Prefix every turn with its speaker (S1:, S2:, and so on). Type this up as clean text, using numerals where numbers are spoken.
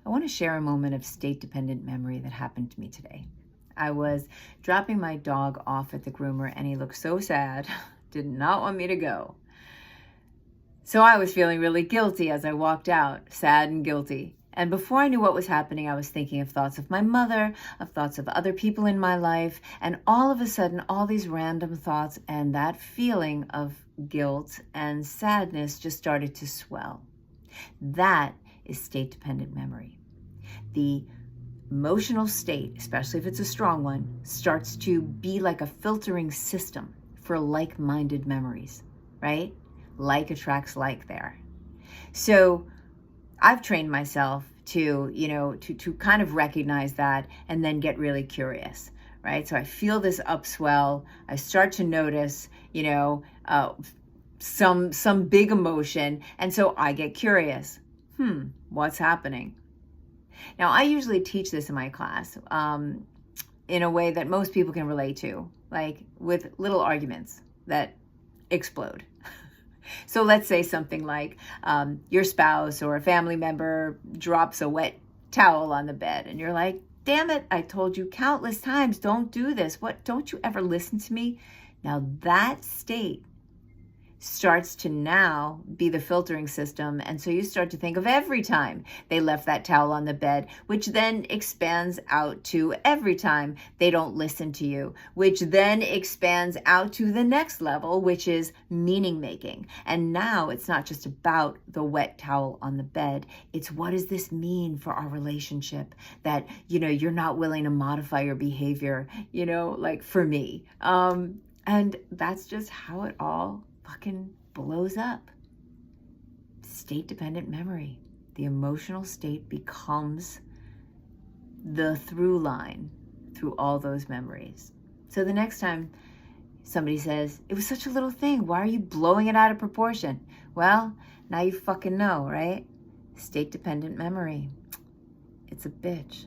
S1: I want to share a moment of state-dependent memory that happened to me today. I was dropping my dog off at the groomer and he looked so sad, did not want me to go. So I was feeling really guilty as I walked out, sad and guilty. And before I knew what was happening, I was thinking of thoughts of my mother, of thoughts of other people in my life, and all of a sudden, all these random thoughts and that feeling of guilt and sadness just started to swell. That is state-dependent memory. The emotional state, especially if it's a strong one, starts to be like a filtering system for like-minded memories, right? Like attracts like there. So I've trained myself to kind of recognize that and then get really curious, right? So I feel this upswell. I start to notice, some big emotion. And so I get curious. What's happening? Now, I usually teach this in my class in a way that most people can relate to, like with little arguments that explode. So let's say something like your spouse or a family member drops a wet towel on the bed and you're like, damn it, I told you countless times, don't do this. What, don't you ever listen to me? Now that state starts to now be the filtering system. And so you start to think of every time they left that towel on the bed, which then expands out to every time they don't listen to you, which then expands out to the next level, which is meaning making. And now it's not just about the wet towel on the bed. It's what does this mean for our relationship that, you're not willing to modify your behavior, like for me. And that's just how it all fucking blows up. State-dependent memory. The emotional state becomes the through line through all those memories. So the next time somebody says, it was such a little thing, why are you blowing it out of proportion? Well, now you fucking know, right? State-dependent memory. It's a bitch.